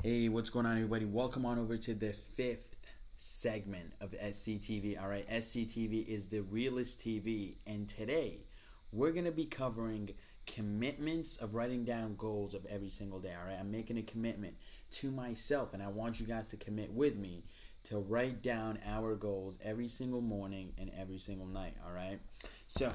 Hey, what's going on, everybody? Welcome on over to the fifth segment of SCTV. All right, SCTV is the realest TV, and today we're going to be covering commitments of writing down goals of every single day. All right, I'm making a commitment to myself, and I want you guys to commit with me to write down our goals every single morning and every single night. All right, so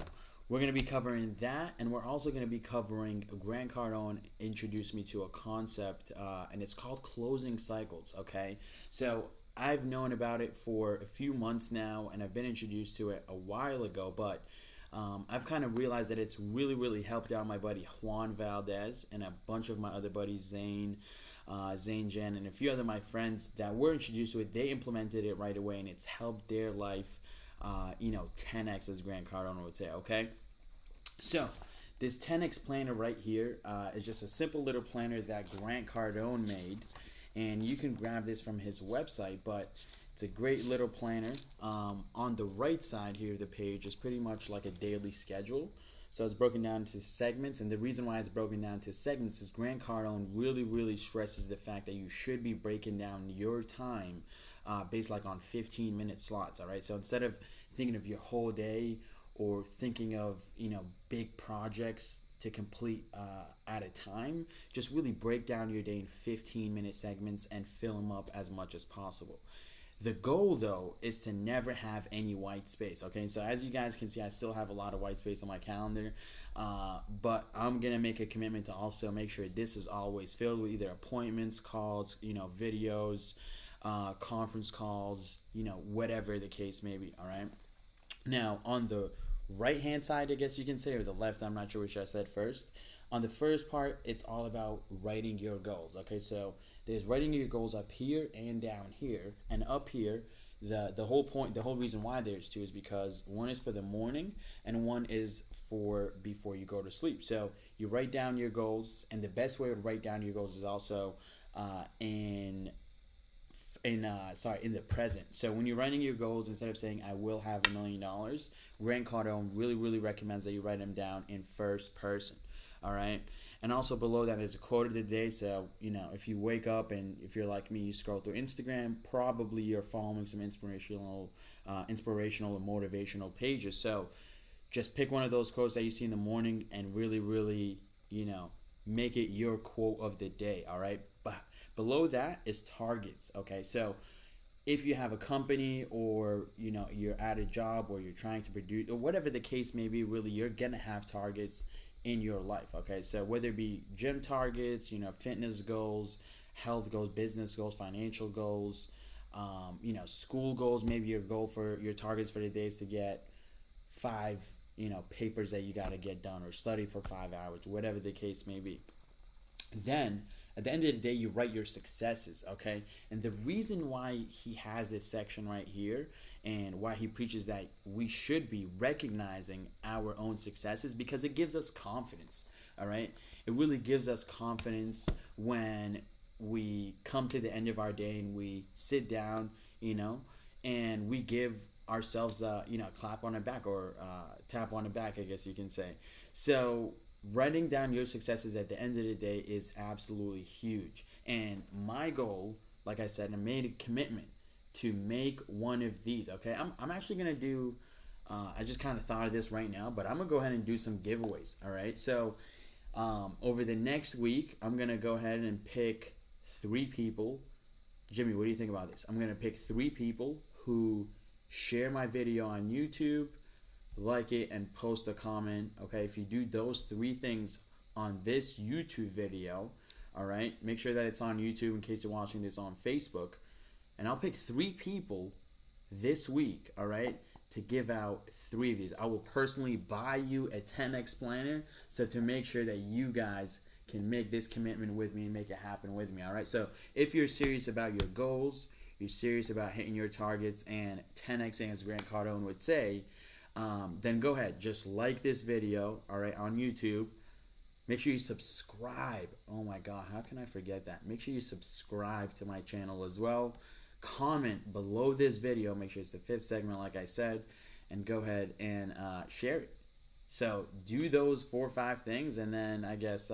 we're going to be covering that, and we're also going to be covering Grant Cardone introduced me to a concept, and it's called closing cycles. Okay, so I've known about it for a few months now, and I've been introduced to it a while ago, but I've kind of realized that it's really helped out my buddy Juan Valdez and a bunch of my other buddies, Zane Jen, and a few other my friends that were introduced to it. They implemented it right away, and it's helped their life, 10x, as Grant Cardone would say. Okay, so this 10x planner right here is just a simple little planner that Grant Cardone made, and you can grab this from his website. But it's a great little planner. On the right side here of the page is pretty much like a daily schedule. So it's broken down into segments, and the reason why it's broken down into segments is Grant Cardone really stresses the fact that you should be breaking down your time based like on 15-minute slots. All right, so instead of thinking of your whole day or thinking of big projects to complete at a time, just really break down your day in 15-minute segments and fill them up as much as possible. The goal, though, is to never have any white space. Okay, so as you guys can see, I still have a lot of white space on my calendar, but I'm gonna make a commitment to also make sure this is always filled with either appointments, calls, videos, conference calls, whatever the case may be. All right. Now, on the right hand side, I guess you can say, or the left, I'm not sure which I said first. On the first part, it's all about writing your goals. Okay, so there's writing your goals up here and down here. And up here, the whole point, the whole reason why there's two is because one is for the morning and one is for before you go to sleep. So you write down your goals, and the best way to write down your goals is also in the present. So when you're writing your goals, instead of saying I will have $1 million, Grant Cardone really recommends that you write them down in first person. All right, and also below that is a quote of the day. So if you wake up and if you're like me, you scroll through Instagram, probably you're following some inspirational or motivational pages. So just pick one of those quotes that you see in the morning and really make it your quote of the day. All right, but below that is targets. Okay, so if you have a company or you're at a job or you're trying to produce or whatever the case may be, really you're gonna have targets in your life. Okay, so whether it be gym targets, fitness goals, health goals, business goals, financial goals, school goals. Maybe your goal for your targets for the day is to get 5 papers that you got to get done, or study for 5 hours, whatever the case may be. Then at the end of the day, you write your successes. Okay, and the reason why he has this section right here and why he preaches that we should be recognizing our own successes, because it gives us confidence. All right, it really gives us confidence when we come to the end of our day and we sit down, and we give ourselves a clap on the back, or tap on the back, I guess you can say. So writing down your successes at the end of the day is absolutely huge. And my goal, like I said, I made a commitment to make one of these. Okay, I'm actually gonna do. I just kind of thought of this right now, but I'm gonna go ahead and do some giveaways. All right, so over the next week, I'm gonna go ahead and pick 3 people. Jimmy, what do you think about this? I'm gonna pick 3 people who share my video on YouTube, like it, and post a comment. Okay, if you do those 3 things on this YouTube video, all right, make sure that it's on YouTube in case you're watching this on Facebook. And I'll pick 3 people this week, all right, to give out 3 of these. I will personally buy you a 10x planner, so to make sure that you guys can make this commitment with me and make it happen with me, all right? So if you're serious about your goals, you're serious about hitting your targets and 10x, as Grant Cardone would say, then go ahead, just like this video, all right, on YouTube. Make sure you subscribe. Oh my God, how can I forget that? Make sure you subscribe to my channel as well. Comment below this video. Make sure it's the 5th segment, like I said, and go ahead and share it. So do those 4 or 5 things, and then I guess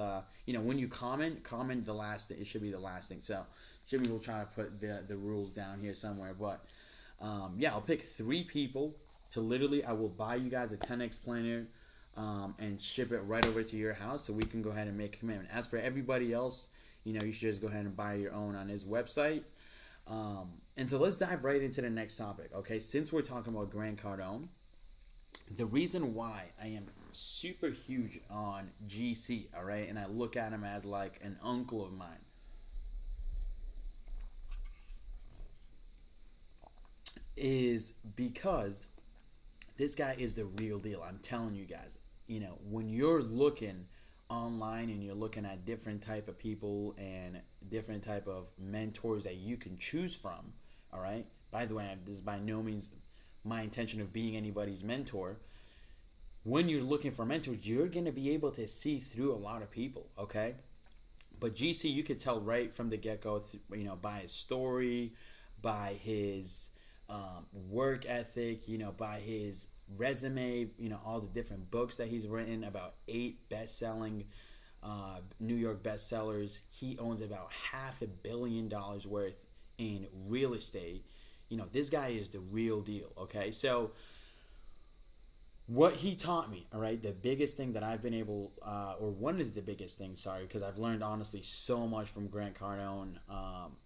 when you comment the last thing. It should be the last thing. So Jimmy will try to put the rules down here somewhere. But I'll pick 3 people to literally. I will buy you guys a 10x planner and ship it right over to your house, so we can go ahead and make a commitment. As for everybody else, you should just go ahead and buy your own on his website. And so let's dive right into the next topic. Okay, since we're talking about Grant Cardone. The reason why I am super huge on GC, all right, and I look at him as like an uncle of mine, is because this guy is the real deal. I'm telling you guys, when you're looking online and you're looking at different type of people and different type of mentors that you can choose from, all right. By the way, this is by no means my intention of being anybody's mentor. When you're looking for mentors, you're going to be able to see through a lot of people, okay? But GC, you could tell right from the get-go, by his story, by his work ethic, by his resume, all the different books that he's written, about 8 best-selling New York bestsellers. He owns about $500 million worth in real estate. This guy is the real deal, okay? So what he taught me, all right, the biggest thing that I've been able, or one of the biggest things, sorry, because I've learned honestly so much from Grant Cardone.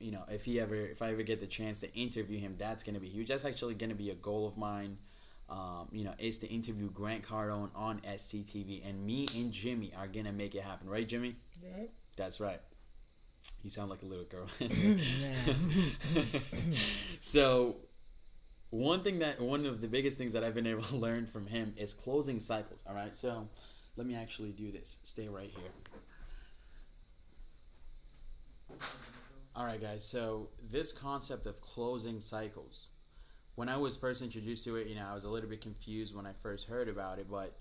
If I ever get the chance to interview him, that's going to be huge. That's actually going to be a goal of mine, is to interview Grant Cardone on SCTV, and me and Jimmy are going to make it happen. Right, Jimmy? Right. That's right. You sound like a little girl. So, one of the biggest things that I've been able to learn from him is closing cycles. All right, so let me actually do this. Stay right here. All right, guys. So this concept of closing cycles, when I was first introduced to it, I was a little bit confused when I first heard about it, but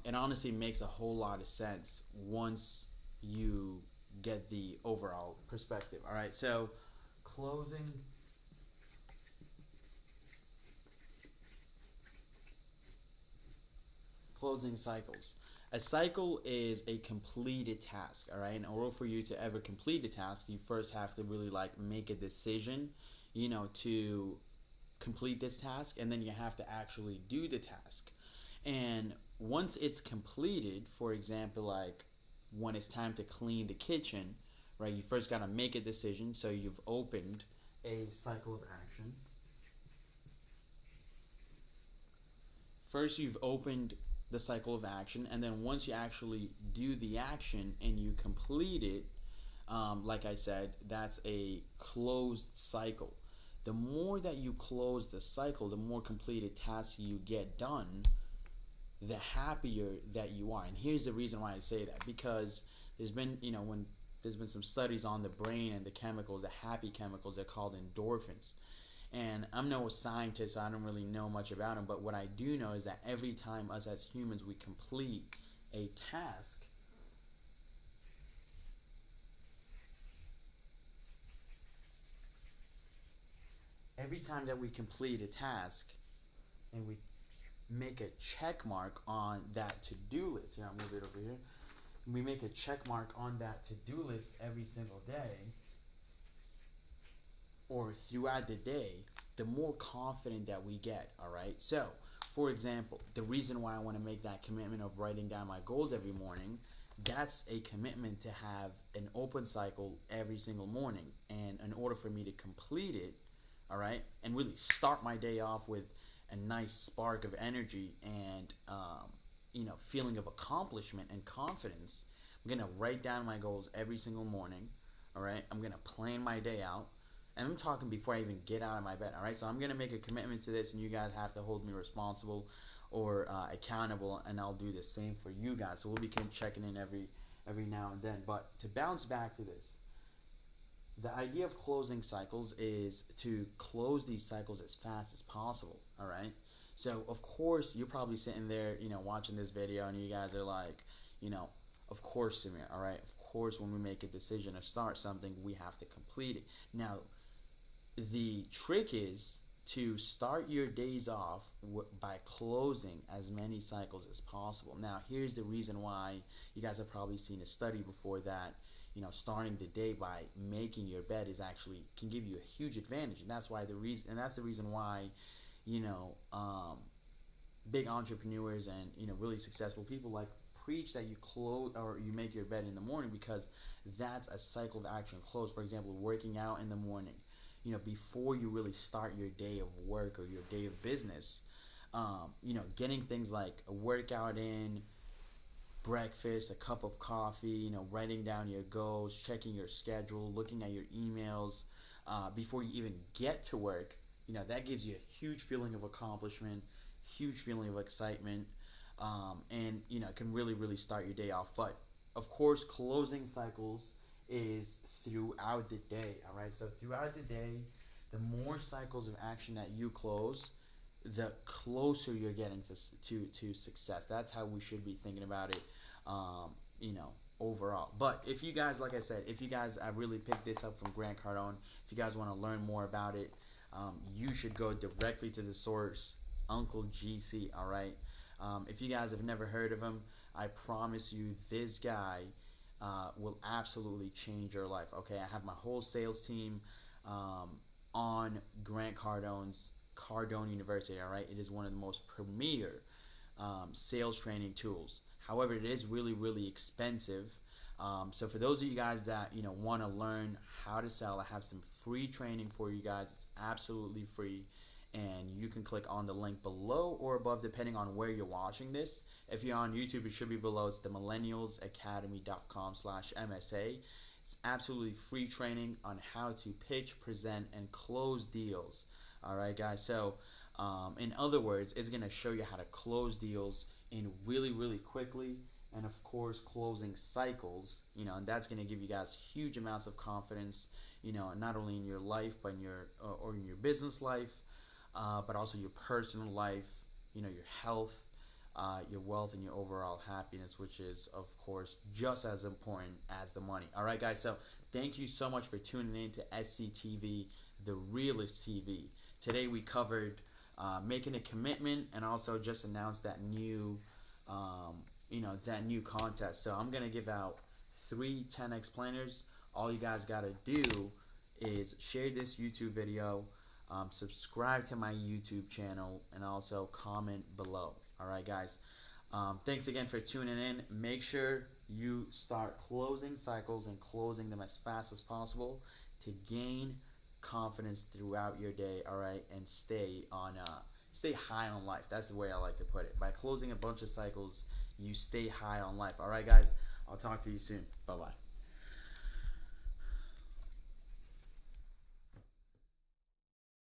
it honestly makes a whole lot of sense once you get the overall perspective. All right, so closing cycles. A cycle is a completed task. All right, in order for you to ever complete a task, you first have to really make a decision, to complete this task, and then you have to actually do the task. And once it's completed, for example, when it's time to clean the kitchen, right, you first got to make a decision. So you've opened a cycle of action. First, you've opened the cycle of action, and then once you actually do the action and you complete it, like I said, that's a closed cycle. The more that you close the cycle, the more completed tasks you get done, the happier that you are. And here's the reason why I say that, because there's been, when there's been some studies on the brain and the chemicals, the happy chemicals, they're called endorphins. And I'm no scientist, so I don't really know much about them, but what I do know is that every time us as humans we complete a task, every time that we complete a task and we make a check mark on that to-do list. Here, I'll move it over here. We make a check mark on that to-do list every single day or throughout the day, the more confident that we get, all right? So, for example, the reason why I want to make that commitment of writing down my goals every morning, that's a commitment to have an open cycle every single morning. And in order for me to complete it, all right, and really start my day off with a nice spark of energy and feeling of accomplishment and confidence, I'm gonna write down my goals every single morning. All right, I'm gonna plan my day out, and I'm talking before I even get out of my bed. All right, so I'm gonna make a commitment to this, and you guys have to hold me responsible or accountable, and I'll do the same for you guys. So we'll be checking in every now and then. But to bounce back to this, the idea of closing cycles is to close these cycles as fast as possible, all right? So, of course, you're probably sitting there, watching this video, and you guys are like, of course, Samir, all right? Of course, when we make a decision to start something, we have to complete it. Now, the trick is to start your days off by closing as many cycles as possible. Now, here's the reason why. You guys have probably seen a study before that, starting the day by making your bed is actually can give you a huge advantage, and that's the reason why, you know, big entrepreneurs and really successful people like preach that you close or you make your bed in the morning, because that's a cycle of action. Close, for example, working out in the morning, before you really start your day of work or your day of business, getting things like a workout in, breakfast, a cup of coffee, writing down your goals, checking your schedule, looking at your emails before you even get to work. That gives you a huge feeling of accomplishment, huge feeling of excitement, and it can really, really start your day off. But of course, closing cycles is throughout the day. All right, so throughout the day, the more cycles of action that you close, the closer you're getting to success. That's how we should be thinking about it, overall. But if you guys, like I said, I really picked this up from Grant Cardone. If you guys want to learn more about it, you should go directly to the source, Uncle GC. All right. If you guys have never heard of him, I promise you, this guy will absolutely change your life. Okay, I have my whole sales team on Grant Cardone's Cardone University. All right, it is one of the most premier sales training tools. However, it is really, really expensive. So for those of you guys that want to learn how to sell, I have some free training for you guys. It's absolutely free, and you can click on the link below or above depending on where you're watching this. If you're on YouTube, it should be below. It's the millennialsacademy.com/MSA. It's absolutely free training on how to pitch, present, and close deals. All right, guys. So in other words, it's going to show you how to close deals in really, really quickly, and of course closing cycles, and that's going to give you guys huge amounts of confidence, not only in your life but in your business life, but also your personal life, your health, your wealth, and your overall happiness, which is of course just as important as the money. All right, guys, so thank you so much for tuning in to SCTV, the realest TV. Today we covered making a commitment, and also just announced that new contest. So I'm gonna give out 3 10x planners. All you guys gotta do is share this YouTube video, subscribe to my YouTube channel, and also comment below. All right, guys. Thanks again for tuning in. Make sure you start closing cycles and closing them as fast as possible to gain confidence throughout your day. All right, and stay high on life. That's the way I like to put it. By closing a bunch of cycles, you stay high on life. All right, guys. I'll talk to you soon. Bye-bye.